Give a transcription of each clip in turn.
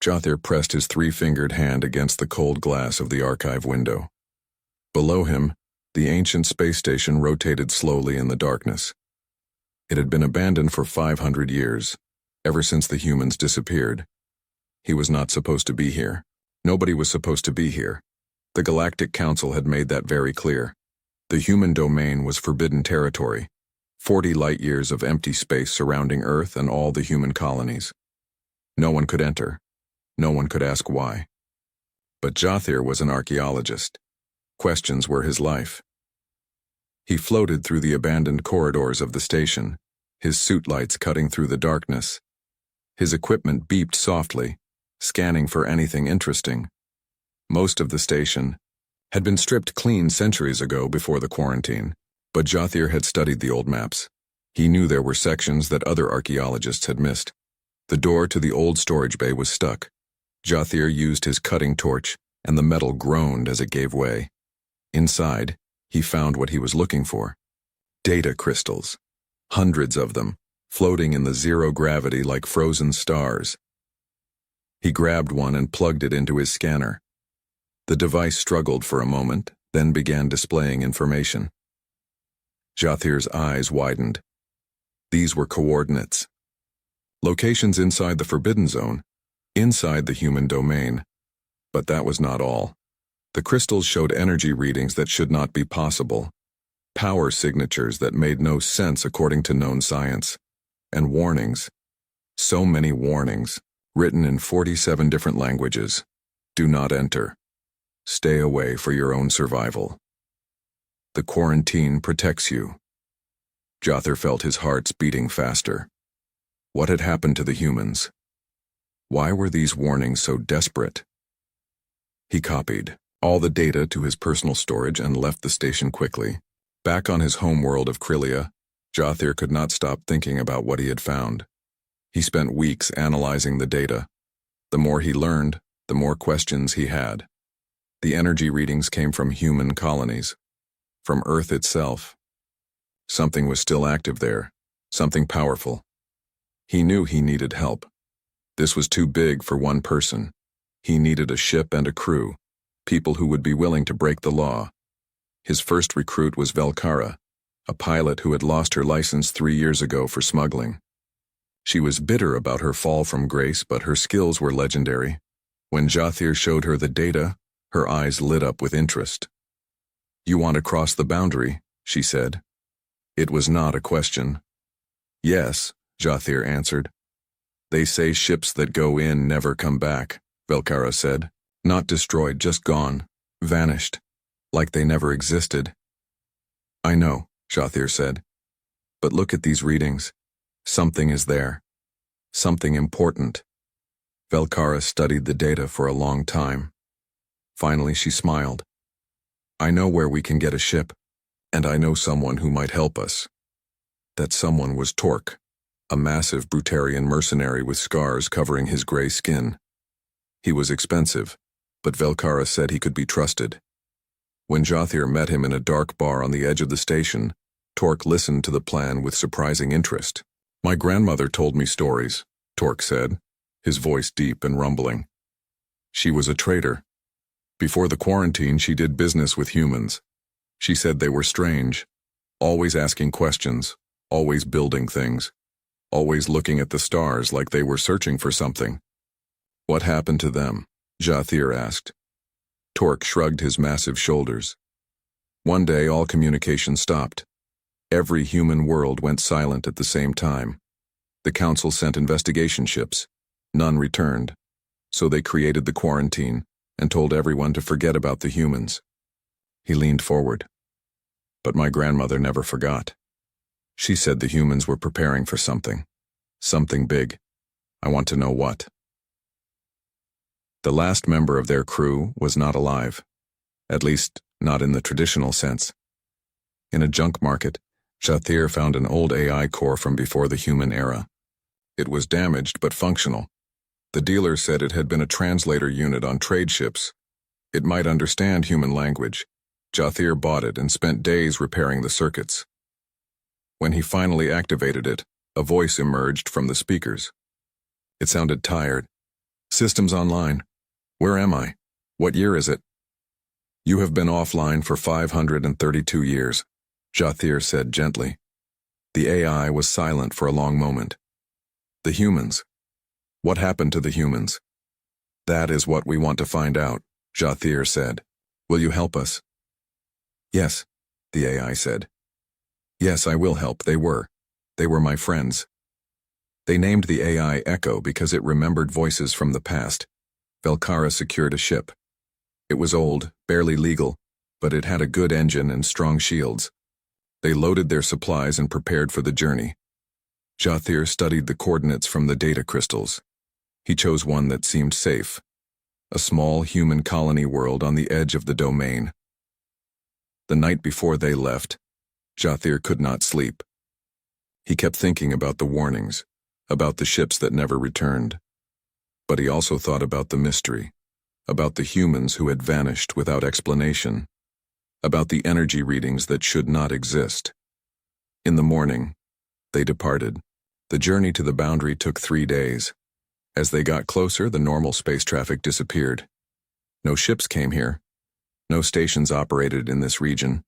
Jothir pressed his three-fingered hand against the cold glass of the archive window. Below him, the ancient space station rotated slowly in the darkness. It had been abandoned for 500 years, ever since the humans disappeared. He was not supposed to be here. Nobody was supposed to be here. The Galactic Council had made that very clear. The human domain was forbidden territory, 40 light-years of empty space surrounding Earth and all the human colonies. No one could enter. No one could ask why. But Jothir was an archaeologist. Questions were his life. He floated through the abandoned corridors of the station, his suit lights cutting through the darkness. His equipment beeped softly, scanning for anything interesting. Most of the station had been stripped clean centuries ago before the quarantine, but Jothir had studied the old maps. He knew there were sections that other archaeologists had missed. The door to the old storage bay was stuck. Jothir used his cutting torch, and the metal groaned as it gave way. Inside, he found what he was looking for. Data crystals. Hundreds of them, floating in the zero gravity like frozen stars. He grabbed one and plugged it into his scanner. The device struggled for a moment, then began displaying information. Jothir's eyes widened. These were coordinates. Locations inside the Forbidden Zone, inside the human domain. But that was not all. The crystals showed energy readings that should not be possible, power signatures that made no sense according to known science, and warnings. So many warnings, written in 47 different languages. Do not enter. Stay away for your own survival. The quarantine protects you. Jothir felt his hearts beating faster. What had happened to the humans? Why were these warnings so desperate? He copied all the data to his personal storage and left the station quickly. Back on his homeworld of Krylia, Jothir could not stop thinking about what he had found. He spent weeks analyzing the data. The more he learned, the more questions he had. The energy readings came from human colonies, from Earth itself. Something was still active there, something powerful. He knew he needed help. This was too big for one person. He needed a ship and a crew, people who would be willing to break the law. His first recruit was Velkara, a pilot who had lost her license 3 years ago for smuggling. She was bitter about her fall from grace, but her skills were legendary. When Jothir showed her the data, her eyes lit up with interest. "You want to cross the boundary?" she said. It was not a question. "Yes," Jothir answered. "They say ships that go in never come back," Velkara said. "Not destroyed, just gone, vanished, like they never existed." "I know," Jothir said. "But look at these readings. Something is there. Something important." Velkara studied the data for a long time. Finally, she smiled. "I know where we can get a ship, and I know someone who might help us." That someone was Torque, a massive Brutarian mercenary with scars covering his gray skin. He was expensive, but Velkara said he could be trusted. When Jothir met him in a dark bar on the edge of the station, Torque listened to the plan with surprising interest. "My grandmother told me stories," Torque said, his voice deep and rumbling. "She was a trader. Before the quarantine, she did business with humans. She said they were strange, always asking questions, always building things, always looking at the stars like they were searching for something." "What happened to them?" Jothir asked. Torque shrugged his massive shoulders. "One day all communication stopped. Every human world went silent at the same time. The council sent investigation ships. None returned. So they created the quarantine and told everyone to forget about the humans." He leaned forward. "But my grandmother never forgot. She said the humans were preparing for something. Something big. I want to know what." The last member of their crew was not alive. At least, not in the traditional sense. In a junk market, Jothir found an old AI core from before the human era. It was damaged but functional. The dealer said it had been a translator unit on trade ships. It might understand human language. Jothir bought it and spent days repairing the circuits. When he finally activated it, a voice emerged from the speakers. It sounded tired, Systems online. Where am I? What year is it? You have been offline for 532 years, Jathir said gently. The AI was silent for a long moment. The humans. What happened to the humans? That is what we want to find out, Jathir said. Will you help us? Yes, the AI said. Yes, I will help. They were my friends. They named the AI Echo because it remembered voices from the past. Velkara secured a ship. It was old, barely legal, but it had a good engine and strong shields. They loaded their supplies and prepared for the journey. Jathir studied the coordinates from the data crystals. He chose one that seemed safe. A small human colony world on the edge of the domain. The night before they left, Jathir could not sleep. He kept thinking about the warnings, about the ships that never returned. But he also thought about the mystery, about the humans who had vanished without explanation, about the energy readings that should not exist. In the morning, they departed. The journey to the boundary took 3 days. As they got closer, the normal space traffic disappeared. No ships came here. No stations operated in this region.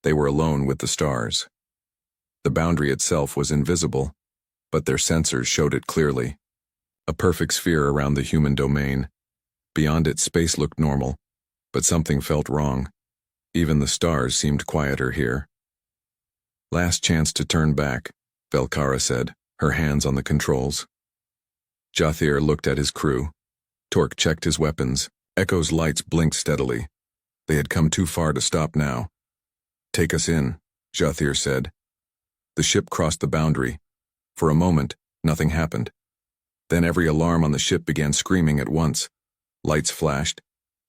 They were alone with the stars. The boundary itself was invisible, but their sensors showed it clearly. A perfect sphere around the human domain. Beyond it, space looked normal, but something felt wrong. Even the stars seemed quieter here. Last chance to turn back, Velkara said, her hands on the controls. Jathir looked at his crew. Torque checked his weapons. Echo's lights blinked steadily. They had come too far to stop now. Take us in, Jathir said. The ship crossed the boundary. For a moment, nothing happened. Then every alarm on the ship began screaming at once. Lights flashed.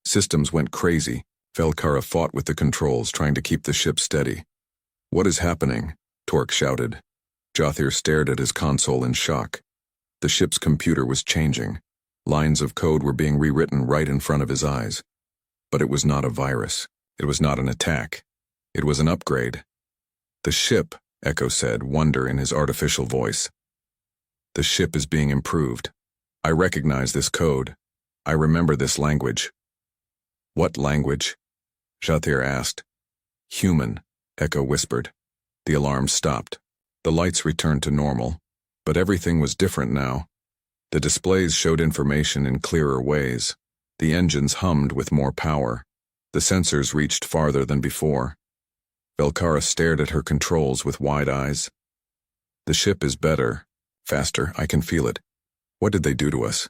Systems went crazy. Velkara fought with the controls, trying to keep the ship steady. What is happening? Torque shouted. Jathir stared at his console in shock. The ship's computer was changing. Lines of code were being rewritten right in front of his eyes. But it was not a virus. It was not an attack. It was an upgrade. The ship, Echo said, wonder in his artificial voice. The ship is being improved. I recognize this code. I remember this language. What language? Jathir asked. Human, Echo whispered. The alarm stopped. The lights returned to normal, but everything was different now. The displays showed information in clearer ways. The engines hummed with more power. The sensors reached farther than before. Velkara stared at her controls with wide eyes. The ship is better, faster, I can feel it. What did they do to us?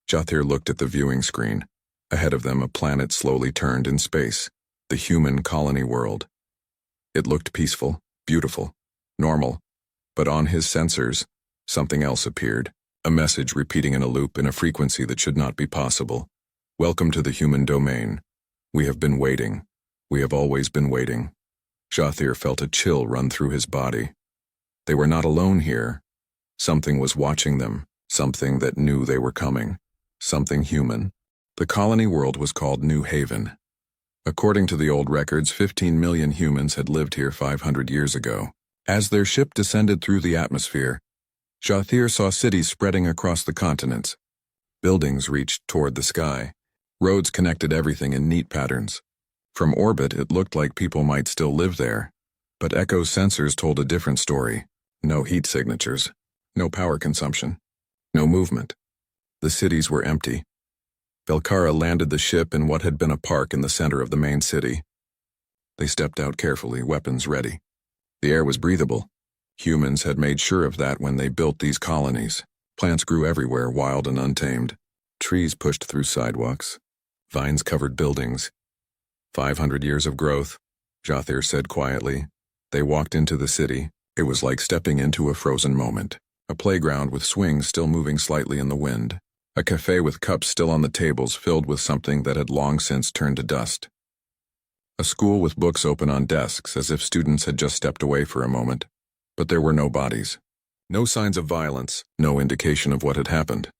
Jathir looked at the viewing screen. Ahead of them, a planet slowly turned in space, the human colony world. It looked peaceful, beautiful, normal, but on his sensors, something else appeared, a message repeating in a loop in a frequency that should not be possible. Welcome to the human domain. We have been waiting. We have always been waiting. Jathir felt a chill run through his body. They were not alone here. Something was watching them, something that knew they were coming, something human. The colony world was called New Haven. According to the old records, 15 million humans had lived here 500 years ago. As their ship descended through the atmosphere, Jathir saw cities spreading across the continents. Buildings reached toward the sky. Roads connected everything in neat patterns. From orbit, it looked like people might still live there. But Echo's sensors told a different story. No heat signatures. No power consumption. No movement. The cities were empty. Velkara landed the ship in what had been a park in the center of the main city. They stepped out carefully, weapons ready. The air was breathable. Humans had made sure of that when they built these colonies. Plants grew everywhere, wild and untamed. Trees pushed through sidewalks. Vines covered buildings. 500 years of growth, Jathir said quietly. They walked into the city. It was like stepping into a frozen moment. A playground with swings still moving slightly in the wind. A cafe with cups still on the tables filled with something that had long since turned to dust. A school with books open on desks as if students had just stepped away for a moment. But there were no bodies. No signs of violence, no indication of what had happened.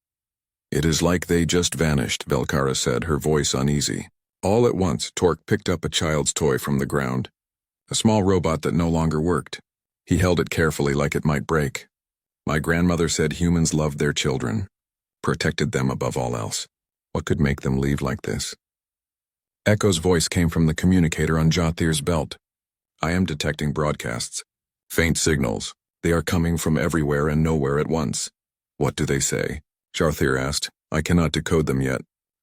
It is like they just vanished, Velkara said, her voice uneasy. All at once, Torque picked up a child's toy from the ground. A small robot that no longer worked. He held it carefully like it might break. My grandmother said humans loved their children. protected them above all else. What could make them leave like this? Echo's voice came from the communicator on Jothir's belt. I am detecting broadcasts. Faint signals. They are coming from everywhere and nowhere at once. What do they say? Jothir asked. I cannot decode them yet,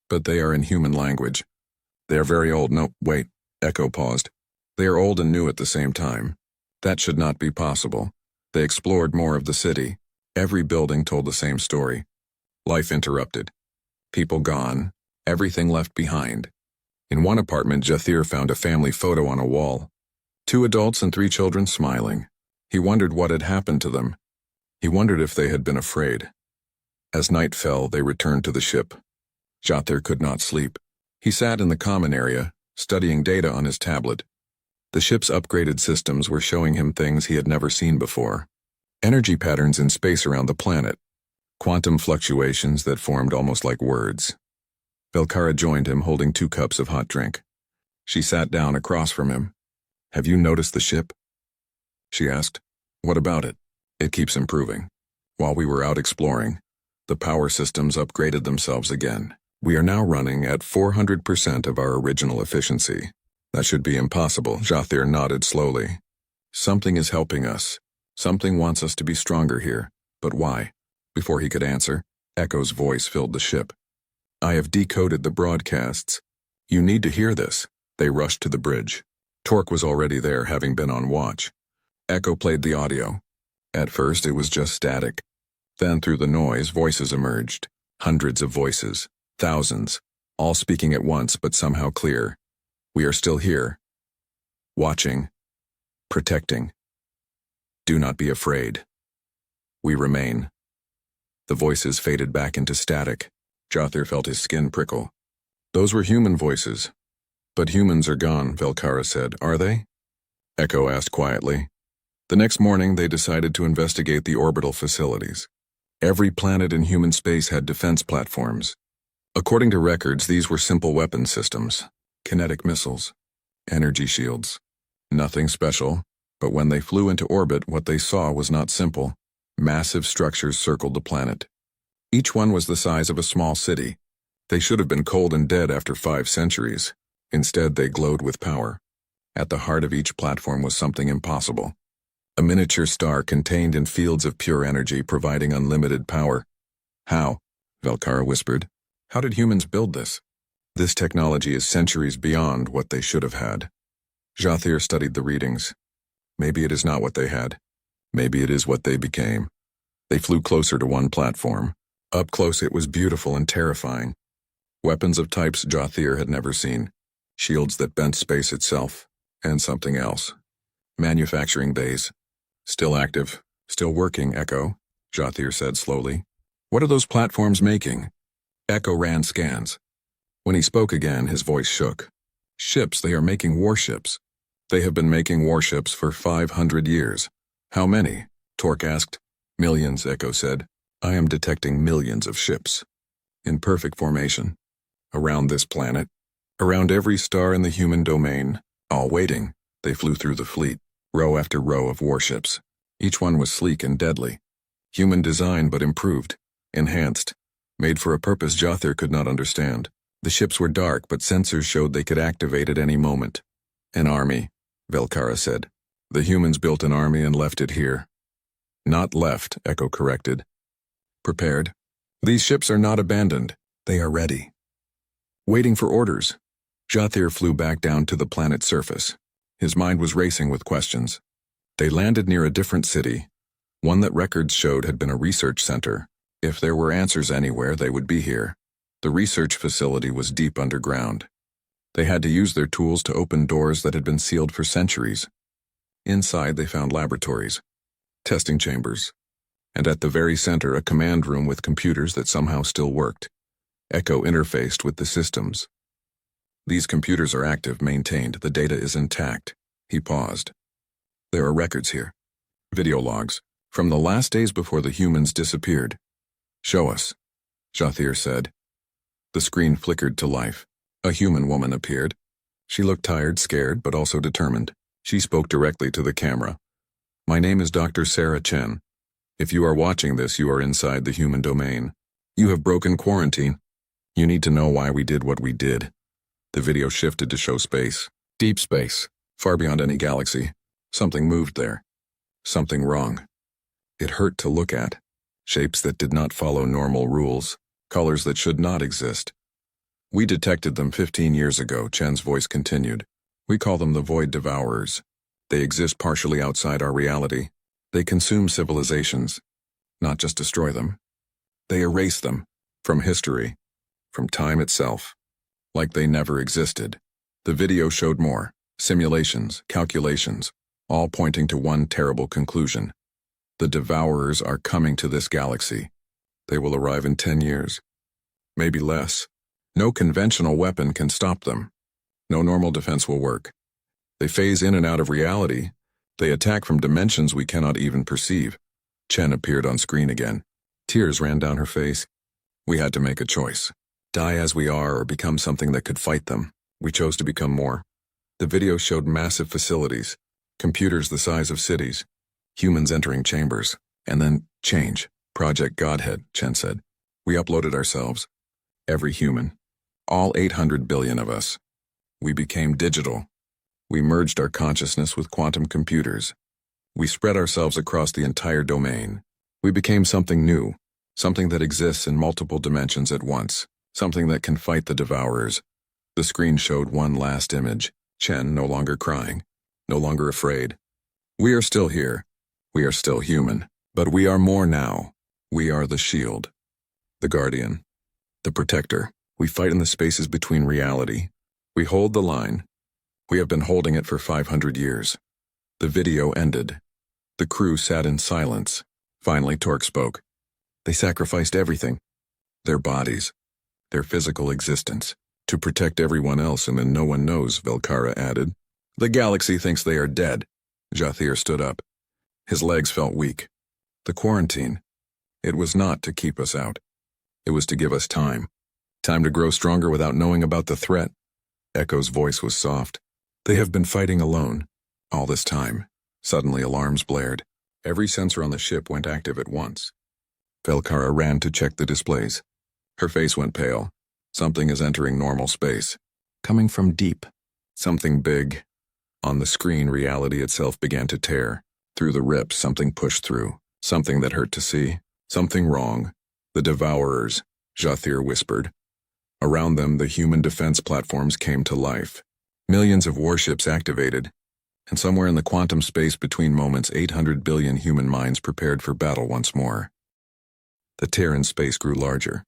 but they are in human language. They are very old. No, wait. Echo paused. They are old and new at the same time. That should not be possible. They explored more of the city. Every building told the same story. Life interrupted. People gone. Everything left behind. In one apartment, Jothir found a family photo on a wall. 2 adults and 3 children smiling. He wondered what had happened to them. He wondered if they had been afraid. As night fell, they returned to the ship. Jothir could not sleep. He sat in the common area, studying data on his tablet. The ship's upgraded systems were showing him things he had never seen before. Energy patterns in space around the planet. Quantum fluctuations that formed almost like words. Velkara joined him, holding 2 cups of hot drink. She sat down across from him. Have you noticed the ship? She asked. What about it? It keeps improving. While we were out exploring, the power systems upgraded themselves again. We are now running at 400% of our original efficiency. That should be impossible. Jothir nodded slowly. Something is helping us. Something wants us to be stronger here. But why? Before he could answer, Echo's voice filled the ship. I have decoded the broadcasts. You need to hear this. They rushed to the bridge. Torque was already there, having been on watch. Echo played the audio. At first it was just static. Then through the noise, voices emerged. Hundreds of voices. Thousands. All speaking at once, but somehow clear. We are still here. Watching. Protecting. Do not be afraid. We remain. The voices faded back into static. Jothir felt his skin prickle. Those were human voices. But humans are gone, Velkara said. Are they? Echo asked quietly. The next morning, they decided to investigate the orbital facilities. Every planet in human space had defense platforms. According to records, these were simple weapon systems. Kinetic missiles. Energy shields. Nothing special, but when they flew into orbit, what they saw was not simple. Massive structures circled the planet. Each one was the size of a small city. They should have been cold and dead after 5 centuries. Instead, they glowed with power. At the heart of each platform was something impossible. A miniature star contained in fields of pure energy, providing unlimited power. How? Velkara whispered. How did humans build this? This technology is centuries beyond what they should have had. Jothir studied the readings. Maybe it is not what they had. Maybe it is what they became. They flew closer to one platform. Up close it was beautiful and terrifying. Weapons of types Jothir had never seen. Shields that bent space itself. And something else. Manufacturing bays. Still active. Still working, Echo, Jothir said slowly. What are those platforms making? Echo ran scans. When he spoke again, his voice shook. Ships, they are making warships. They have been making warships for 500 years. How many? Torque asked. Millions, Echo said. I am detecting millions of ships. In perfect formation. Around this planet. Around every star in the human domain. All waiting. They flew through the fleet. Row after row of warships. Each one was sleek and deadly. Human design, but improved. Enhanced. Made for a purpose Jothir could not understand. The ships were dark, but sensors showed they could activate at any moment. An army, Velkara said. The humans built an army and left it here. Not left, Echo corrected. Prepared. These ships are not abandoned. They are ready. Waiting for orders. Jothir flew back down to the planet's surface. His mind was racing with questions. They landed near a different city, one that records showed had been a research center. If there were answers anywhere, they would be here. The research facility was deep underground. They had to use their tools to open doors that had been sealed for centuries. Inside, they found laboratories, testing chambers, and at the very center, a command room with computers that somehow still worked. Echo interfaced with the systems. These computers are active, maintained, the data is intact. He paused. There are records here. Video logs, from the last days before the humans disappeared. Show us, Jothir said. The screen flickered to life. A human woman appeared. She looked tired, scared, but also determined. She spoke directly to the camera. My name is Dr. Sarah Chen. If you are watching this, you are inside the human domain. You have broken quarantine. You need to know why we did what we did. The video shifted to show space. Deep space. Far beyond any galaxy. Something moved there. Something wrong. It hurt to look at. Shapes that did not follow normal rules. Colors that should not exist. We detected them 15 years ago, Chen's voice continued. We call them the Void Devourers. They exist partially outside our reality. They consume civilizations, not just destroy them. They erase them from history, from time itself, like they never existed. The video showed more, simulations, calculations, all pointing to one terrible conclusion. The Devourers are coming to this galaxy. They will arrive in 10 years, maybe less. No conventional weapon can stop them. No normal defense will work. They phase in and out of reality. They attack from dimensions we cannot even perceive. Chen appeared on screen again. Tears ran down her face. We had to make a choice. Die as we are or become something that could fight them. We chose to become more. The video showed massive facilities, computers the size of cities, humans entering chambers, and then change. Project Godhead, Chen said. We uploaded ourselves. Every human. All 800 billion of us. We became digital. We merged our consciousness with quantum computers. We spread ourselves across the entire domain. We became something new, something that exists in multiple dimensions at once, something that can fight the Devourers. The screen showed one last image, Chen no longer crying, no longer afraid. We are still here. We are still human, but we are more now. We are the shield, the guardian, the protector. We fight in the spaces between reality. We hold the line. We have been holding it for 500 years. The video ended. The crew sat in silence. Finally, Torque spoke. They sacrificed everything. Their bodies. Their physical existence. To protect everyone else, and then no one knows, Velkara added. The galaxy thinks they are dead. Jathir stood up. His legs felt weak. The quarantine. It was not to keep us out. It was to give us time. Time to grow stronger without knowing about the threat. Echo's voice was soft. They have been fighting alone. All this time. Suddenly alarms blared. Every sensor on the ship went active at once. Velkara ran to check the displays. Her face went pale. Something is entering normal space. Coming from deep. Something big. On the screen, reality itself began to tear. Through the rips, something pushed through. Something that hurt to see. Something wrong. The Devourers, Jathir whispered. Around them, the human defense platforms came to life. Millions of warships activated. And somewhere in the quantum space between moments, 800 billion human minds prepared for battle once more. The tear in space grew larger.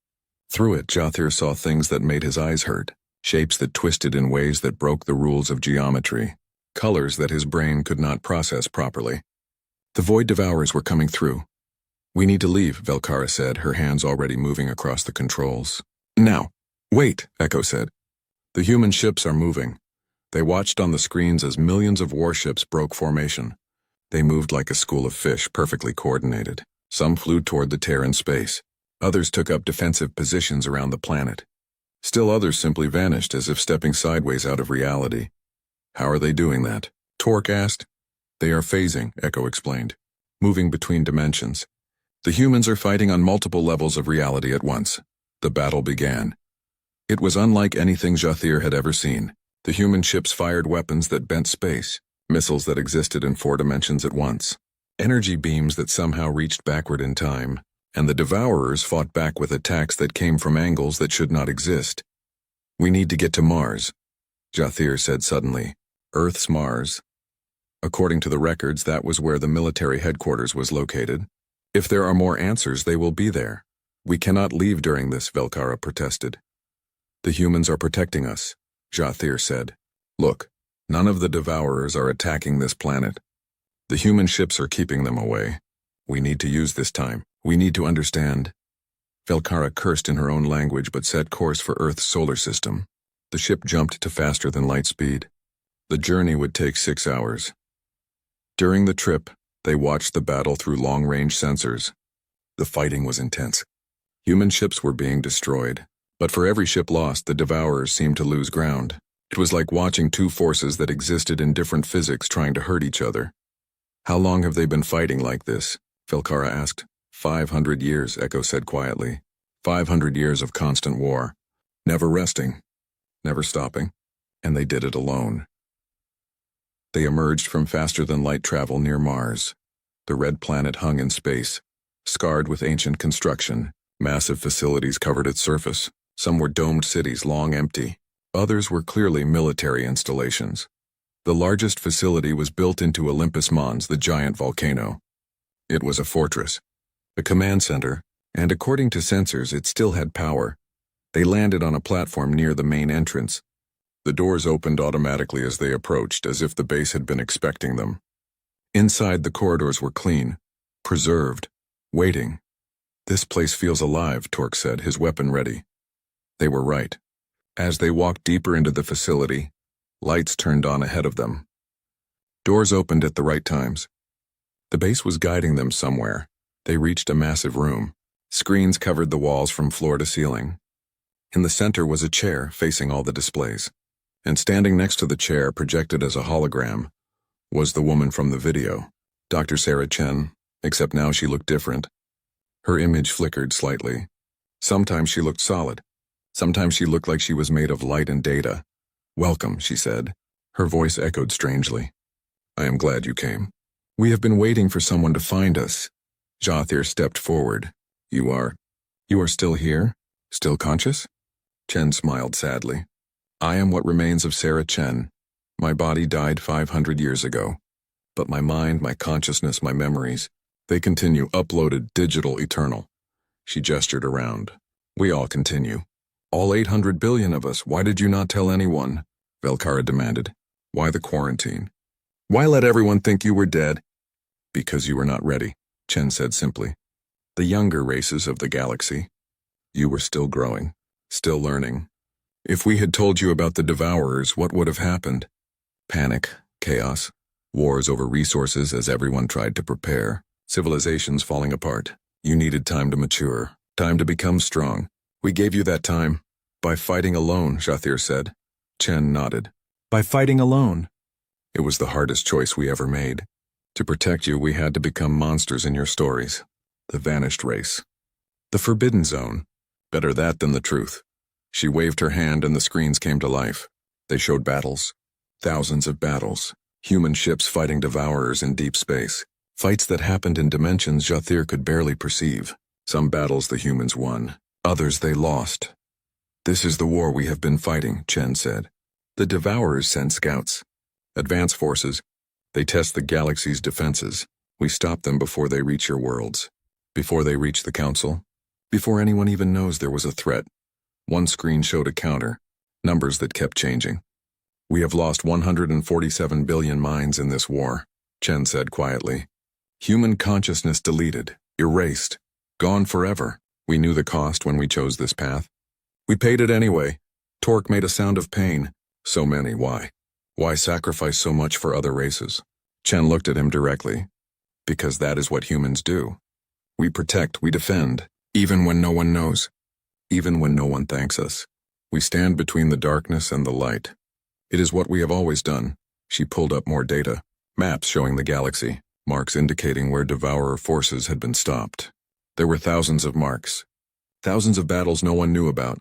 Through it, Jathir saw things that made his eyes hurt, shapes that twisted in ways that broke the rules of geometry, colors that his brain could not process properly. The Void Devourers were coming through. We need to leave, Velkara said, her hands already moving across the controls. Now. Wait, Echo said. The human ships are moving. They watched on the screens as millions of warships broke formation. They moved like a school of fish, perfectly coordinated. Some flew toward the tear in space. Others took up defensive positions around the planet. Still others simply vanished as if stepping sideways out of reality. How are they doing that? Torque asked. They are phasing, Echo explained. Moving between dimensions. The humans are fighting on multiple levels of reality at once. The battle began. It was unlike anything Jathir had ever seen. The human ships fired weapons that bent space, missiles that existed in 4 dimensions at once, energy beams that somehow reached backward in time, and the Devourers fought back with attacks that came from angles that should not exist. We need to get to Mars, Jathir said suddenly. Earth's Mars. According to the records, that was where the military headquarters was located. If there are more answers, they will be there. We cannot leave during this, Velkara protested. The humans are protecting us, Jathir said. Look, none of the Devourers are attacking this planet. The human ships are keeping them away. We need to use this time. We need to understand. Velkara cursed in her own language but set course for Earth's solar system. The ship jumped to faster than light speed. The journey would take 6 hours. During the trip, they watched the battle through long-range sensors. The fighting was intense. Human ships were being destroyed. But for every ship lost, the Devourers seemed to lose ground. It was like watching two forces that existed in different physics trying to hurt each other. How long have they been fighting like this? Velkara asked. 500 years, Echo said quietly. 500 years of constant war. Never resting, never stopping, and they did it alone. They emerged from faster-than-light travel near Mars. The red planet hung in space, scarred with ancient construction. Massive facilities covered its surface. Some were domed cities long empty. Others were clearly military installations. The largest facility was built into Olympus Mons, the giant volcano. It was a fortress, a command center, and according to sensors, it still had power. They landed on a platform near the main entrance. The doors opened automatically as they approached, as if the base had been expecting them. Inside, the corridors were clean, preserved, waiting. "This place feels alive," Torque said, his weapon ready. They were right. As they walked deeper into the facility, lights turned on ahead of them. Doors opened at the right times. The base was guiding them somewhere. They reached a massive room. Screens covered the walls from floor to ceiling. In the center was a chair facing all the displays. And standing next to the chair, projected as a hologram, was the woman from the video, Dr. Sarah Chen, except now she looked different. Her image flickered slightly. Sometimes she looked solid. Sometimes she looked like she was made of light and data. "Welcome," she said. Her voice echoed strangely. "I am glad you came. We have been waiting for someone to find us." Jathir stepped forward. You are still here? Still conscious?" Chen smiled sadly. "I am what remains of Sarah Chen. My body died 500 years ago. But my mind, my consciousness, my memories, they continue, uploaded, digital, eternal." She gestured around. "We all continue. All 800 billion of us. Why did you not tell anyone?" Velkara demanded. "Why the quarantine? Why let everyone think you were dead?" "Because you were not ready," Chen said simply. "The younger races of the galaxy. You were still growing, still learning. If we had told you about the Devourers, what would have happened? Panic, chaos, wars over resources as everyone tried to prepare, civilizations falling apart. You needed time to mature, time to become strong. We gave you that time. By fighting alone," Jathir said. Chen nodded. "By fighting alone." "It was the hardest choice we ever made. To protect you, we had to become monsters in your stories. The vanished race. The forbidden zone. Better that than the truth." She waved her hand and the screens came to life. They showed battles. Thousands of battles. Human ships fighting Devourers in deep space. Fights that happened in dimensions Jathir could barely perceive. Some battles the humans won. Others they lost. "This is the war we have been fighting," Chen said. "The Devourers send scouts. Advance forces. They test the galaxy's defenses. We stop them before they reach your worlds. Before they reach the Council. Before anyone even knows there was a threat. One screen showed a counter. Numbers that kept changing. We have lost 147 billion minds in this war," Chen said quietly. "Human consciousness deleted, erased, gone forever. We knew the cost when we chose this path. We paid it anyway." Torque made a sound of pain. "So many, why? Why sacrifice so much for other races?" Chen looked at him directly. "Because that is what humans do. We protect, we defend, even when no one knows. Even when no one thanks us. We stand between the darkness and the light. It is what we have always done." She pulled up more data. Maps showing the galaxy. Marks indicating where Devourer forces had been stopped. There were thousands of marks. Thousands of battles no one knew about.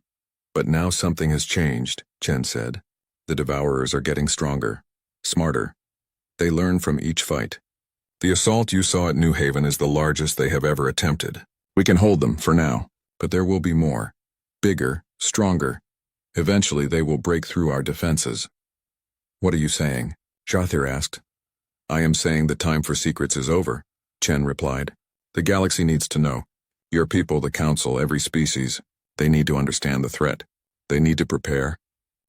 "But now something has changed," Chen said. "The Devourers are getting stronger. Smarter. They learn from each fight. The assault you saw at New Haven is the largest they have ever attempted. We can hold them, for now. But there will be more. Bigger, stronger. Eventually they will break through our defenses." "What are you saying?" Jathir asked. "I am saying the time for secrets is over," Chen replied. "The galaxy needs to know. Your people, the Council, every species, they need to understand the threat. They need to prepare.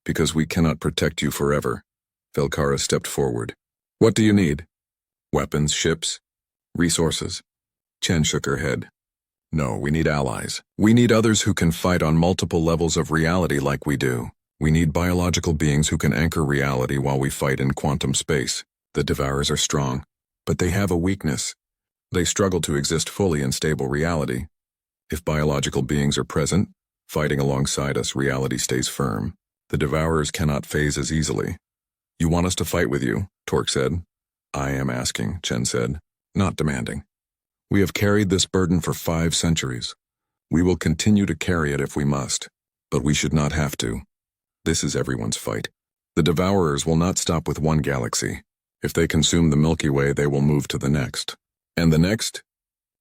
Because we cannot protect you forever." Velkara stepped forward. "What do you need? Weapons, ships, resources?" Chen shook her head. "No, we need allies. We need others who can fight on multiple levels of reality like we do. We need biological beings who can anchor reality while we fight in quantum space. The Devourers are strong, but they have a weakness. They struggle to exist fully in stable reality. If biological beings are present, fighting alongside us, reality stays firm. The Devourers cannot phase as easily." "You want us to fight with you?" Torque said. "I am asking," Chen said, "not demanding. We have carried this burden for 5 centuries. We will continue to carry it if we must, but we should not have to. This is everyone's fight. The Devourers will not stop with one galaxy. If they consume the Milky Way, they will move to the next. And the next?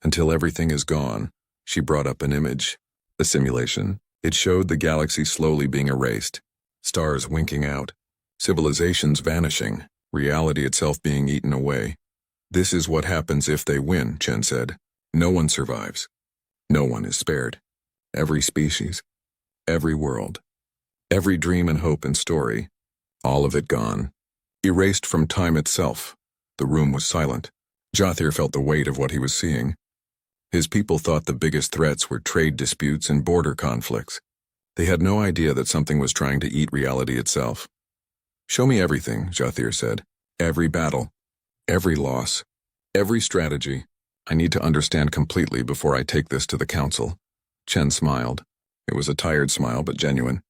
Until everything is gone. She brought up an image. A simulation. It showed the galaxy slowly being erased. Stars winking out. Civilizations vanishing. Reality itself being eaten away. This is what happens if they win, Chen said. No one survives. No one is spared. Every species. Every world. Every dream and hope and story. All of it gone. Erased from time itself. The room was silent. Jothir felt the weight of what he was seeing. His people thought the biggest threats were trade disputes and border conflicts. They had no idea that something was trying to eat reality itself. Show me everything, Jothir said. Every battle. Every loss. Every strategy. I need to understand completely before I take this to the council. Chen smiled. It was a tired smile, but genuine.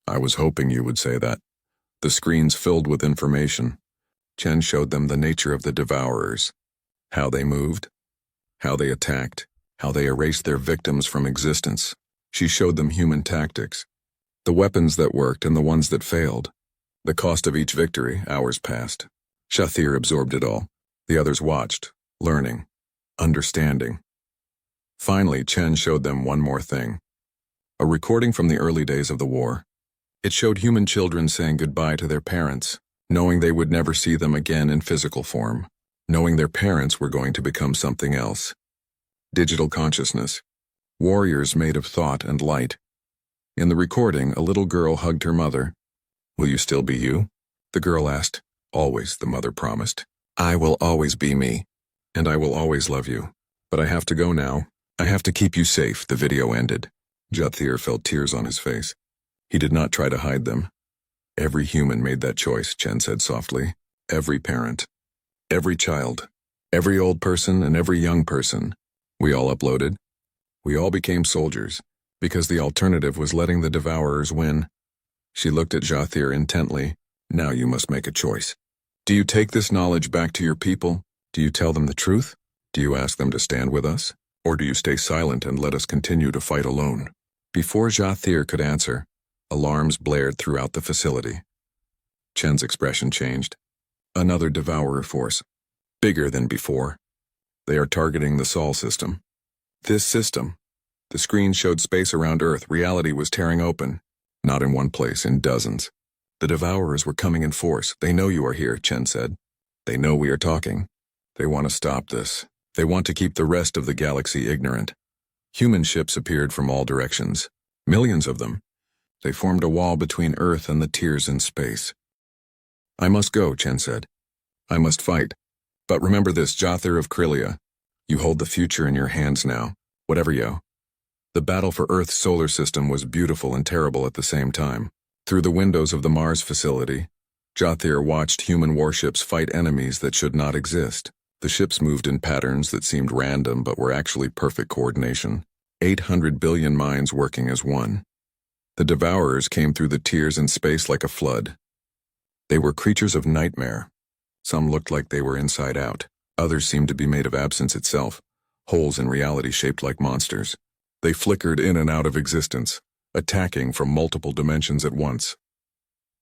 I was hoping you would say that. The screens filled with information. Chen showed them the nature of the Devourers. How they moved. How they attacked. How they erased their victims from existence. She showed them human tactics. The weapons that worked and the ones that failed. The cost of each victory. Hours passed. Jothir absorbed it all. The others watched, learning, understanding. Finally, Chen showed them one more thing. A recording from the early days of the war. It showed human children saying goodbye to their parents, knowing they would never see them again in physical form, knowing their parents were going to become something else. Digital consciousness. Warriors made of thought and light. In the recording, a little girl hugged her mother. Will you still be you? The girl asked. Always, the mother promised. I will always be me. And I will always love you. But I have to go now. I have to keep you safe, the video ended. Jothir felt tears on his face. He did not try to hide them. Every human made that choice, Chen said softly. Every parent. Every child. Every old person and every young person. We all uploaded. We all became soldiers, because the alternative was letting the Devourers win. She looked at Jothir intently. Now you must make a choice. Do you take this knowledge back to your people? Do you tell them the truth? Do you ask them to stand with us? Or do you stay silent and let us continue to fight alone? Before Jothir could answer, alarms blared throughout the facility. Chen's expression changed. Another Devourer force. Bigger than before. They are targeting the Sol system. This system. The screen showed space around Earth. Reality was tearing open. Not in one place, in dozens. The Devourers were coming in force. They know you are here, Chen said. They know we are talking. They want to stop this. They want to keep the rest of the galaxy ignorant. Human ships appeared from all directions. Millions of them. They formed a wall between Earth and the tiers in space. I must go, Chen said. I must fight. But remember this, Jothir of Krylia. You hold the future in your hands now. Whatever yo. The battle for Earth's solar system was beautiful and terrible at the same time. Through the windows of the Mars facility, Jothir watched human warships fight enemies that should not exist. The ships moved in patterns that seemed random but were actually perfect coordination. 800 billion minds working as one. The Devourers came through the tiers in space like a flood. They were creatures of nightmare. Some looked like they were inside out. Others seemed to be made of absence itself, holes in reality shaped like monsters. They flickered in and out of existence, attacking from multiple dimensions at once.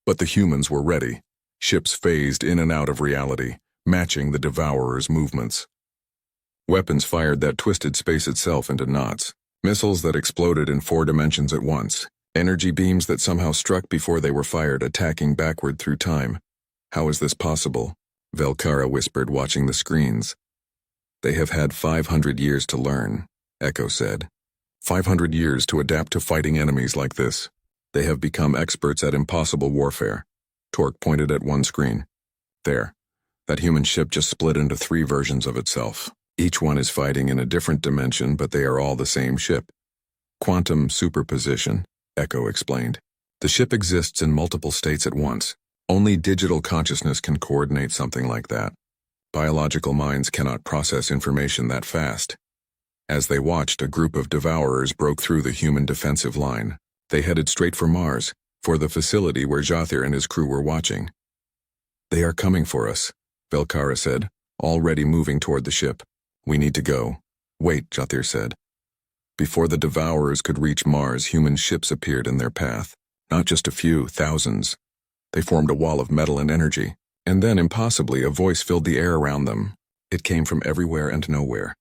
But the humans were ready. Ships phased in and out of reality, matching the Devourers' movements. Weapons fired that twisted space itself into knots. Missiles that exploded in 4 dimensions at once. Energy beams that somehow struck before they were fired, attacking backward through time. How is this possible? Velkara whispered, watching the screens. They have had 500 years to learn, Echo said. 500 years to adapt to fighting enemies like this. They have become experts at impossible warfare. Torque pointed at one screen. There. That human ship just split into 3 versions of itself. Each one is fighting in a different dimension, but they are all the same ship. Quantum superposition, Echo explained. The ship exists in multiple states at once. Only digital consciousness can coordinate something like that. Biological minds cannot process information that fast. As they watched, a group of Devourers broke through the human defensive line. They headed straight for Mars, for the facility where Jothir and his crew were watching. They are coming for us, Velkara said, already moving toward the ship. We need to go. Wait, Jothir said. Before the Devourers could reach Mars, human ships appeared in their path. Not just a few, thousands. They formed a wall of metal and energy. And then, impossibly, a voice filled the air around them. It came from everywhere and nowhere.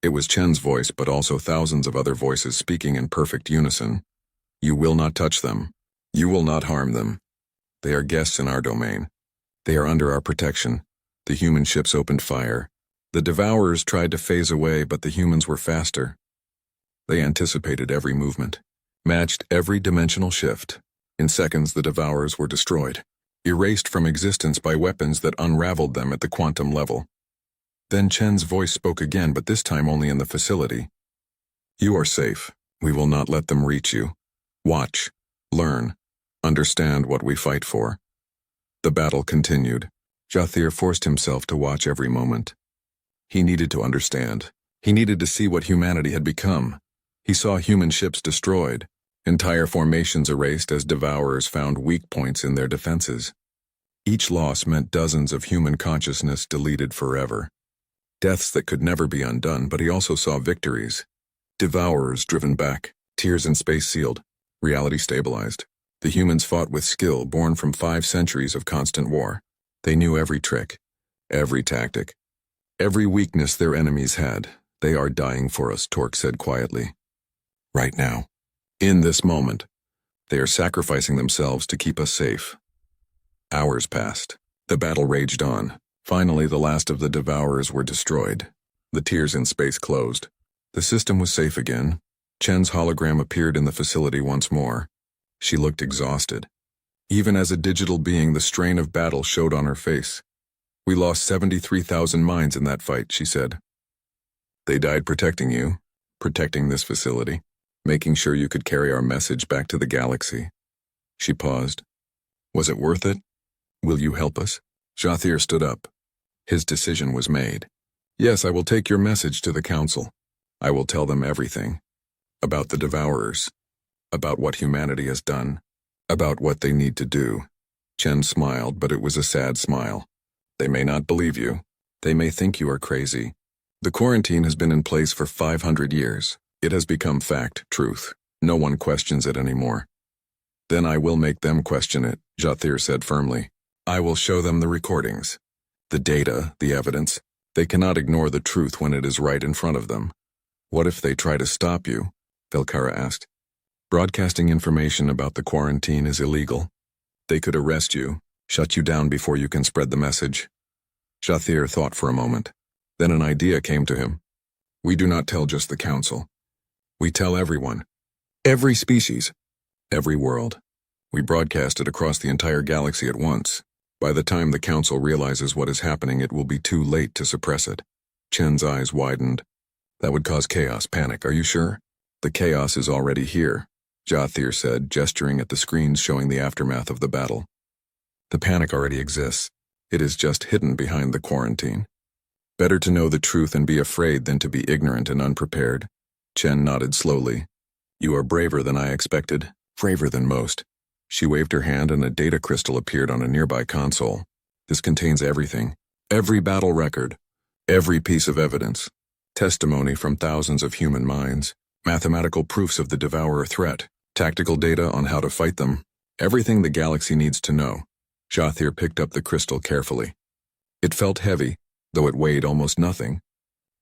It was Chen's voice, but also thousands of other voices speaking in perfect unison. You will not touch them. You will not harm them. They are guests in our domain. They are under our protection. The human ships opened fire. The Devourers tried to phase away, but the humans were faster. They anticipated every movement, matched every dimensional shift. In seconds, the Devourers were destroyed, erased from existence by weapons that unraveled them at the quantum level. Then Chen's voice spoke again, but this time only in the facility. You are safe. We will not let them reach you. Watch, learn, understand what we fight for. The battle continued. Jathir forced himself to watch every moment. He needed to understand. He needed to see what humanity had become. He saw human ships destroyed, entire formations erased as Devourers found weak points in their defenses. Each loss meant dozens of human consciousness deleted forever. Deaths that could never be undone, but he also saw victories. Devourers driven back, tears in space sealed, reality stabilized. The humans fought with skill born from 5 centuries of constant war. They knew every trick, every tactic, every weakness their enemies had. They are dying for us, Torque said quietly. Right now. In this moment. They are sacrificing themselves to keep us safe. Hours passed. The battle raged on. Finally, the last of the Devourers were destroyed. The tears in space closed. The system was safe again. Chen's hologram appeared in the facility once more. She looked exhausted. Even as a digital being, the strain of battle showed on her face. We lost 73,000 minds in that fight, she said. They died protecting you, protecting this facility, making sure you could carry our message back to the galaxy. She paused. Was it worth it? Will you help us? Jathir stood up. His decision was made. Yes, I will take your message to the council. I will tell them everything. About the Devourers. About what humanity has done. About what they need to do. Chen smiled, but it was a sad smile. They may not believe you. They may think you are crazy. The quarantine has been in place for 500 years. It has become fact, truth. No one questions it anymore. Then I will make them question it, Jathir said firmly. I will show them the recordings. The data, the evidence. They cannot ignore the truth when it is right in front of them. What if they try to stop you? Velkara asked. Broadcasting information about the quarantine is illegal. They could arrest you, shut you down before you can spread the message. Jathir thought for a moment. Then an idea came to him. We do not tell just the council. We tell everyone. Every species. Every world. We broadcast it across the entire galaxy at once. By the time the council realizes what is happening, it will be too late to suppress it. Chen's eyes widened. That would cause chaos, panic, are you sure? The chaos is already here, Jathir said, gesturing at the screens showing the aftermath of the battle. The panic already exists. It is just hidden behind the quarantine. Better to know the truth and be afraid than to be ignorant and unprepared. Chen nodded slowly. You are braver than I expected, braver than most. She waved her hand and a data crystal appeared on a nearby console. This contains everything. Every battle record. Every piece of evidence. Testimony from thousands of human minds. Mathematical proofs of the Devourer threat. Tactical data on how to fight them. Everything the galaxy needs to know. Jathir picked up the crystal carefully. It felt heavy, though it weighed almost nothing.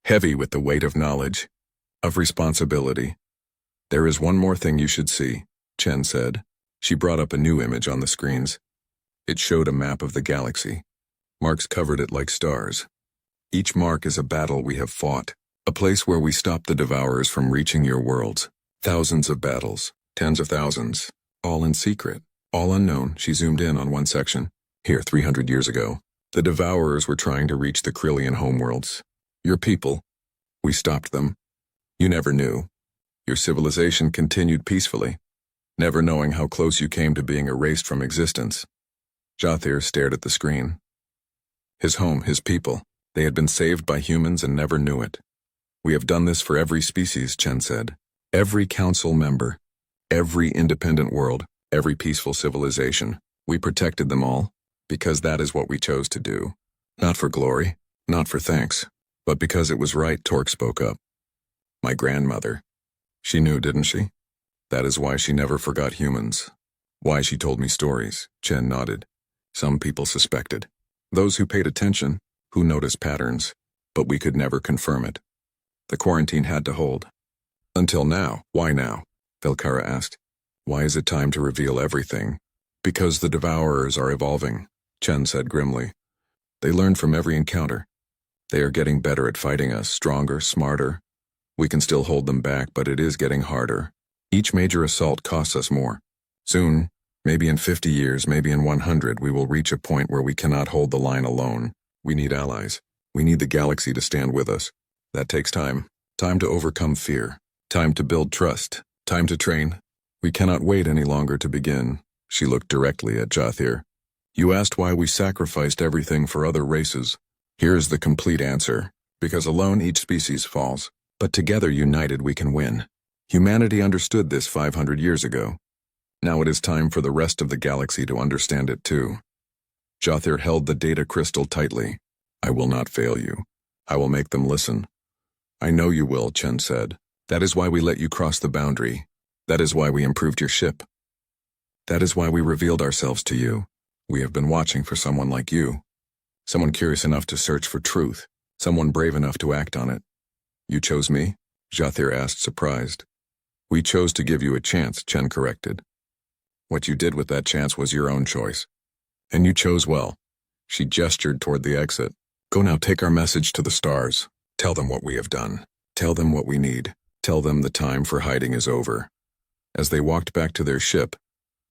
Heavy with the weight of knowledge. Of responsibility. There is one more thing you should see, Chen said. She brought up a new image on the screens. It showed a map of the galaxy. Marks covered it like stars. Each mark is a battle we have fought, a place where we stopped the Devourers from reaching your worlds. Thousands of battles, tens of thousands, all in secret, all unknown. She zoomed in on one section. Here, 300 years ago, the Devourers were trying to reach the Krillian homeworlds. Your people. We stopped them. You never knew. Your civilization continued peacefully, never knowing how close you came to being erased from existence. Jathir stared at the screen. His home, his people, they had been saved by humans and never knew it. We have done this for every species, Chen said. Every council member, every independent world, every peaceful civilization. We protected them all, because that is what we chose to do. Not for glory, not for thanks, but because it was right, Torque spoke up. My grandmother. She knew, didn't she? That is why she never forgot humans. Why she told me stories. Chen nodded. Some people suspected. Those who paid attention, who noticed patterns, but we could never confirm it. The quarantine had to hold. Until now. Why now? Velkara asked. Why is it time to reveal everything? Because the Devourers are evolving, Chen said grimly. They learn from every encounter. They are getting better at fighting us, stronger, smarter. We can still hold them back, but it is getting harder. Each major assault costs us more. Soon, maybe in 50 years, maybe in 100, we will reach a point where we cannot hold the line alone. We need allies. We need the galaxy to stand with us. That takes time. Time to overcome fear. Time to build trust. Time to train. We cannot wait any longer to begin. She looked directly at Jothir. You asked why we sacrificed everything for other races. Here is the complete answer. Because alone each species falls. But together united we can win. Humanity understood this 500 years ago. Now it is time for the rest of the galaxy to understand it too. Jothir held the data crystal tightly. I will not fail you. I will make them listen. I know you will, Chen said. That is why we let you cross the boundary. That is why we improved your ship. That is why we revealed ourselves to you. We have been watching for someone like you. Someone curious enough to search for truth. Someone brave enough to act on it. You chose me? Jothir asked, surprised. We chose to give you a chance, Chen corrected. What you did with that chance was your own choice. And you chose well. She gestured toward the exit. Go now, take our message to the stars. Tell them what we have done. Tell them what we need. Tell them the time for hiding is over. As they walked back to their ship,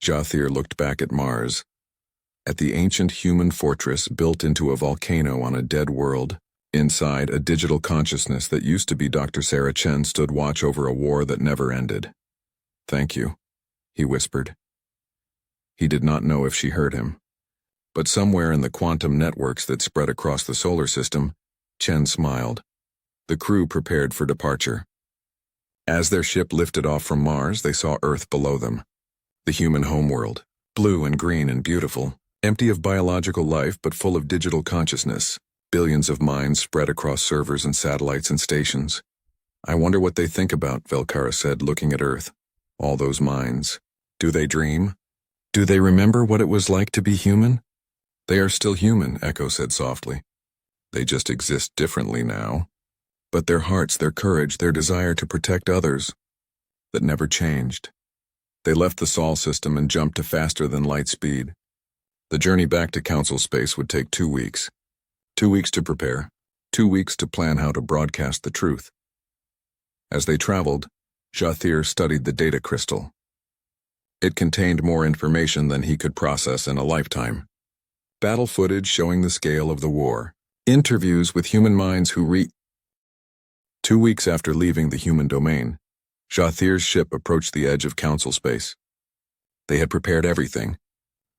Jothir looked back at Mars. At the ancient human fortress built into a volcano on a dead world, inside a digital consciousness that used to be Dr. Sarah Chen stood watch over a war that never ended. Thank you, he whispered. He did not know if she heard him. But somewhere in the quantum networks that spread across the solar system, Chen smiled. The crew prepared for departure. As their ship lifted off from Mars, they saw Earth below them. The human homeworld, blue and green and beautiful, empty of biological life but full of digital consciousness. Billions of minds spread across servers and satellites and stations. I wonder what they think about, Velkara said, looking at Earth. All those minds. Do they dream? Do they remember what it was like to be human? They are still human, Echo said softly. They just exist differently now. But their hearts, their courage, their desire to protect others, that never changed. They left the Sol system and jumped to faster than light speed. The journey back to Council space would take 2 weeks. 2 weeks to prepare, 2 weeks to plan how to broadcast the truth. As they traveled, Jothir studied the data crystal. It contained more information than he could process in a lifetime. Battle footage showing the scale of the war. Interviews with human minds who 2 weeks after leaving the human domain, Jothir's ship approached the edge of Council space. They had prepared everything.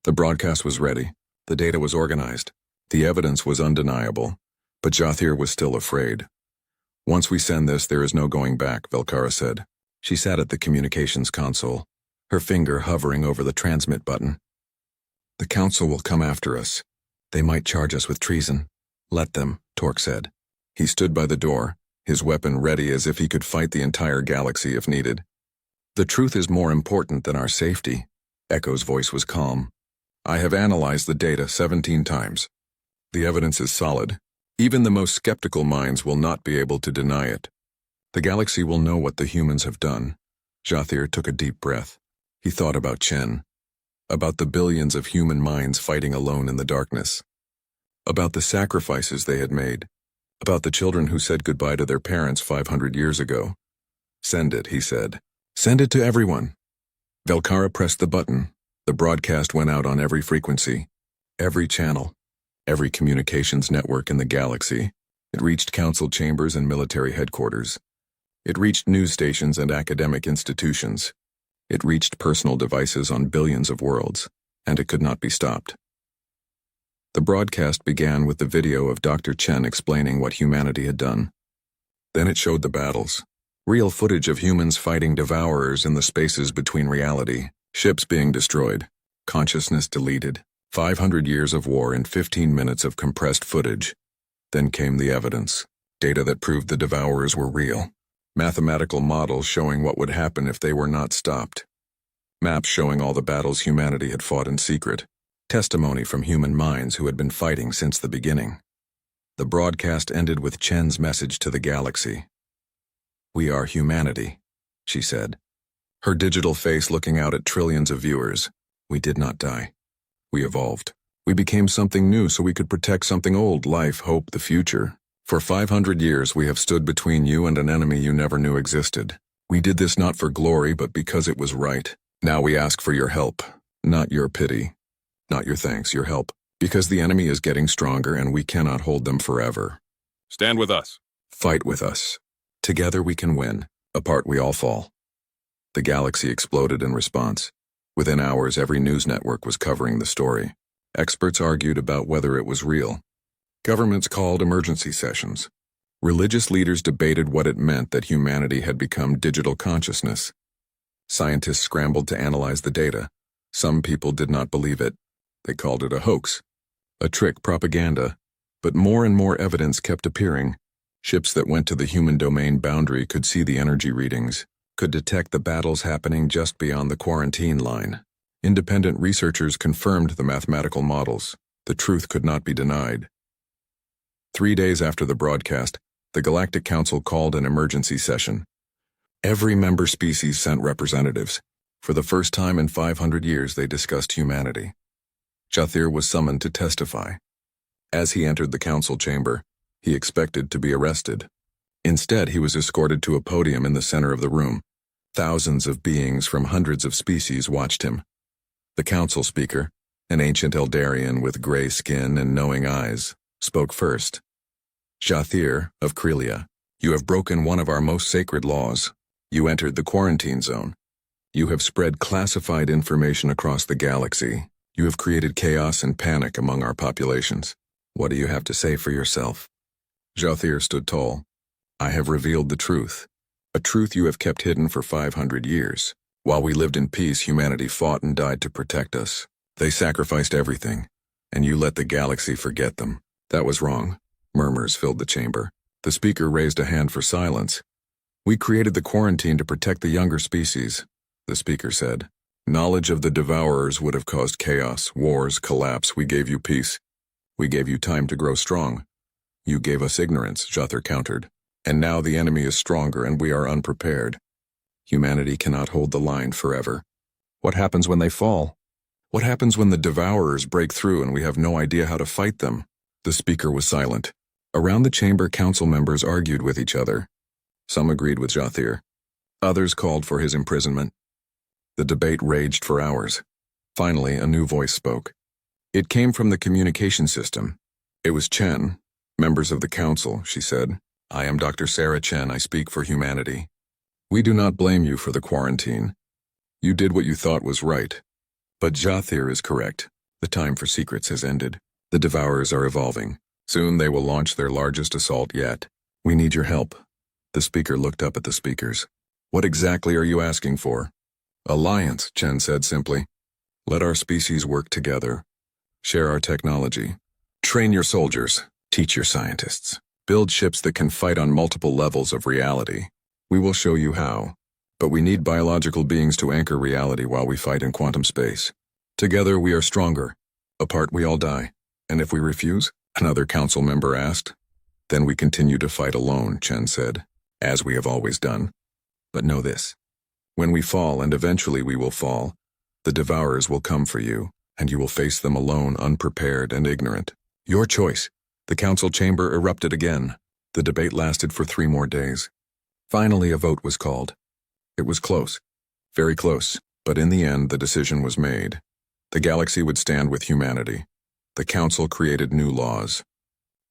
The broadcast was ready. The data was organized. The evidence was undeniable. But Jothir was still afraid. Once we send this, there is no going back, Velkara said. She sat at the communications console, her finger hovering over the transmit button. The Council will come after us. They might charge us with treason. Let them, Torque said. He stood by the door, his weapon ready as if he could fight the entire galaxy if needed. The truth is more important than our safety. Echo's voice was calm. I have analyzed the data 17 times. The evidence is solid. Even the most skeptical minds will not be able to deny it. The galaxy will know what the humans have done. Jothir took a deep breath. He thought about Chen. About the billions of human minds fighting alone in the darkness. About the sacrifices they had made. About the children who said goodbye to their parents 500 years ago. Send it, he said. Send it to everyone. Velkara pressed the button. The broadcast went out on every frequency, every channel, every communications network in the galaxy. It reached council chambers and military headquarters. It reached news stations and academic institutions. It reached personal devices on billions of worlds, and it could not be stopped. The broadcast began with the video of Dr. Chen explaining what humanity had done. Then it showed the battles. Real footage of humans fighting devourers in the spaces between reality, ships being destroyed, consciousness deleted, 500 years of war in 15 minutes of compressed footage. Then came the evidence, data that proved the devourers were real. Mathematical models showing what would happen if they were not stopped. Maps showing all the battles humanity had fought in secret. Testimony from human minds who had been fighting since the beginning. The broadcast ended with Chen's message to the galaxy. "We are humanity," she said, her digital face looking out at trillions of viewers. "We did not die. We evolved. We became something new so we could protect something old, life, hope, the future. For 500 years we have stood between you and an enemy you never knew existed. We did this not for glory but because it was right. Now we ask for your help, not your pity. Not your thanks, your help. Because the enemy is getting stronger and we cannot hold them forever. Stand with us. Fight with us. Together we can win. Apart we all fall." The galaxy exploded in response. Within hours, every news network was covering the story. Experts argued about whether it was real. Governments called emergency sessions. Religious leaders debated what it meant that humanity had become digital consciousness. Scientists scrambled to analyze the data. Some people did not believe it. They called it a hoax, a trick propaganda. But more and more evidence kept appearing. Ships that went to the human domain boundary could see the energy readings, could detect the battles happening just beyond the quarantine line. Independent researchers confirmed the mathematical models. The truth could not be denied. 3 days after the broadcast, the Galactic Council called an emergency session. Every member species sent representatives. For the first time in 500 years, they discussed humanity. Jathir was summoned to testify. As he entered the council chamber, he expected to be arrested. Instead, he was escorted to a podium in the center of the room. Thousands of beings from hundreds of species watched him. The council speaker, an ancient Eldarian with gray skin and knowing eyes, spoke first. "Jathir of Krelia, you have broken one of our most sacred laws. You entered the quarantine zone. You have spread classified information across the galaxy. You have created chaos and panic among our populations. What do you have to say for yourself?" Jathir stood tall. "I have revealed the truth, a truth you have kept hidden for 500 years. While we lived in peace, humanity fought and died to protect us. They sacrificed everything, and you let the galaxy forget them. That was wrong." Murmurs filled the chamber. The speaker raised a hand for silence. "We created the quarantine to protect the younger species," the speaker said. "Knowledge of the devourers would have caused chaos, wars, collapse. We gave you peace. We gave you time to grow strong. You gave us ignorance," Jathir countered. "And now the enemy is stronger and we are unprepared. Humanity cannot hold the line forever. What happens when they fall? What happens when the devourers break through and we have no idea how to fight them?" The speaker was silent. Around the chamber, council members argued with each other. Some agreed with Jathir. Others called for his imprisonment. The debate raged for hours. Finally, a new voice spoke. It came from the communication system. It was Chen. "Members of the council," she said. "I am Dr. Sarah Chen. I speak for humanity. We do not blame you for the quarantine. You did what you thought was right. But Jathir is correct. The time for secrets has ended. The devourers are evolving. Soon they will launch their largest assault yet. We need your help." The speaker looked up at the speakers. "What exactly are you asking for?" "Alliance," Chen said simply. "Let our species work together. Share our technology. Train your soldiers. Teach your scientists. Build ships that can fight on multiple levels of reality. We will show you how. But we need biological beings to anchor reality while we fight in quantum space. Together we are stronger. Apart we all die. And if we refuse?" another council member asked. "Then we continue to fight alone," Chen said, "as we have always done. But know this. When we fall, and eventually we will fall, the devourers will come for you, and you will face them alone, unprepared and ignorant. Your choice." The council chamber erupted again. The debate lasted for 3 more days. Finally, a vote was called. It was close, very close, but in the end the decision was made. The galaxy would stand with humanity. The council created new laws.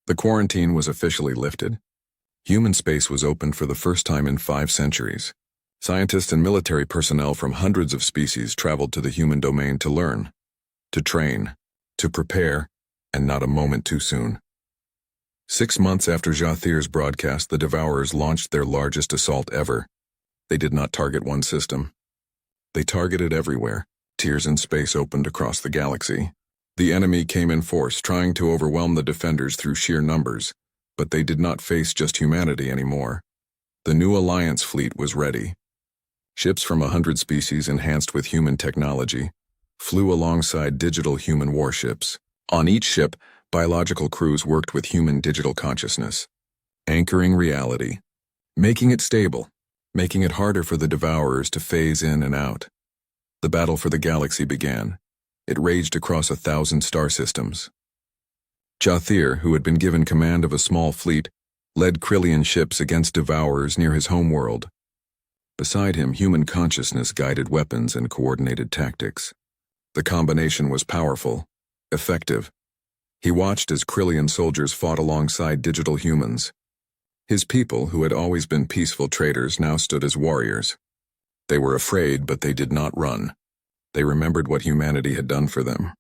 The quarantine was officially lifted. Human space was opened for the first time in 5 centuries. Scientists and military personnel from hundreds of species traveled to the human domain to learn, to train, to prepare, and not a moment too soon. 6 months after Jathir's broadcast, the Devourers launched their largest assault ever. They did not target one system. They targeted everywhere. Tiers in space opened across the galaxy. The enemy came in force, trying to overwhelm the defenders through sheer numbers, but they did not face just humanity anymore. The new Alliance fleet was ready. Ships from 100 species enhanced with human technology flew alongside digital human warships. On each ship, biological crews worked with human digital consciousness, anchoring reality, making it stable, making it harder for the Devourers to phase in and out. The battle for the galaxy began. It raged across 1,000 star systems. Jathir, who had been given command of a small fleet, led Krillian ships against Devourers near his homeworld. Beside him, human consciousness guided weapons and coordinated tactics. The combination was powerful, effective. He watched as Krillian soldiers fought alongside digital humans. His people, who had always been peaceful traders, now stood as warriors. They were afraid, but they did not run. They remembered what humanity had done for them.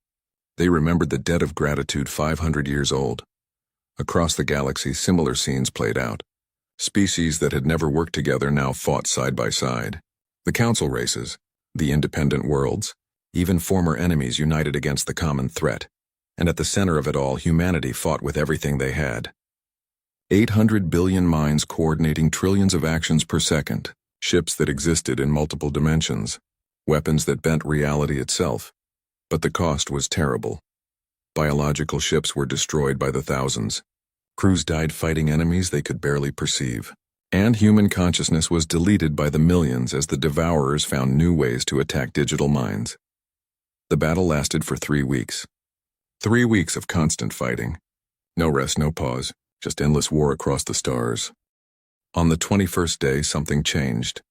They remembered the debt of gratitude 500 years old. Across the galaxy, similar scenes played out. Species that had never worked together now fought side by side. The council races, the independent worlds, even former enemies united against the common threat. And at the center of it all, humanity fought with everything they had. 800 billion minds coordinating trillions of actions per second, ships that existed in multiple dimensions, weapons that bent reality itself. But the cost was terrible. Biological ships were destroyed by the thousands. Crews died fighting enemies they could barely perceive. And human consciousness was deleted by the millions as the Devourers found new ways to attack digital minds. The battle lasted for 3 weeks. 3 weeks of constant fighting. No rest, no pause, just endless war across the stars. On the 21st day, something changed.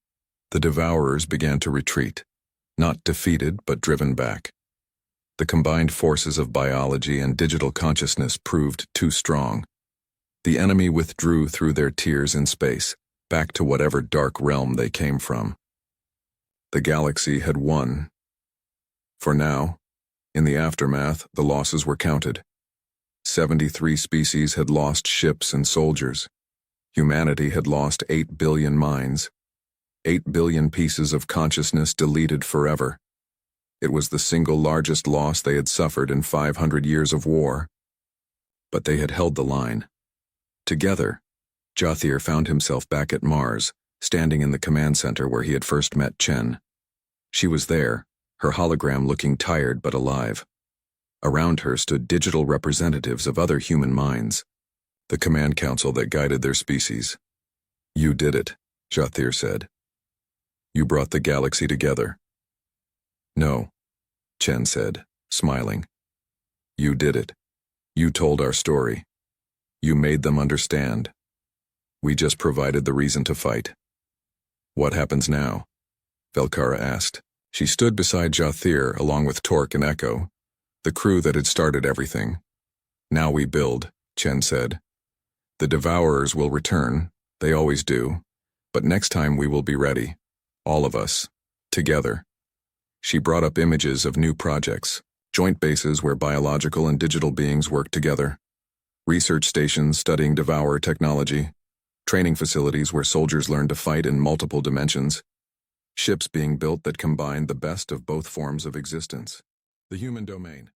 The Devourers began to retreat, not defeated, but driven back. The combined forces of biology and digital consciousness proved too strong. The enemy withdrew through their tiers in space, back to whatever dark realm they came from. The galaxy had won. For now, in the aftermath, the losses were counted. 73 species had lost ships and soldiers. Humanity had lost 8 billion minds. 8 billion pieces of consciousness deleted forever. It was the single largest loss they had suffered in 500 years of war. But they had held the line. Together, Jathir found himself back at Mars, standing in the command center where he had first met Chen. She was there, her hologram looking tired but alive. Around her stood digital representatives of other human minds, the command council that guided their species. "You did it," Jathir said. "You brought the galaxy together." "No," Chen said, smiling. "You did it. You told our story. You made them understand. We just provided the reason to fight." "What happens now?" Velkara asked. She stood beside Jathir along with Torque and Echo, the crew that had started everything. "Now we build," Chen said. "The Devourers will return, they always do, but next time we will be ready, all of us, together." She brought up images of new projects, joint bases where biological and digital beings work together, research stations studying Devourer technology, training facilities where soldiers learn to fight in multiple dimensions, ships being built that combine the best of both forms of existence. The human domain.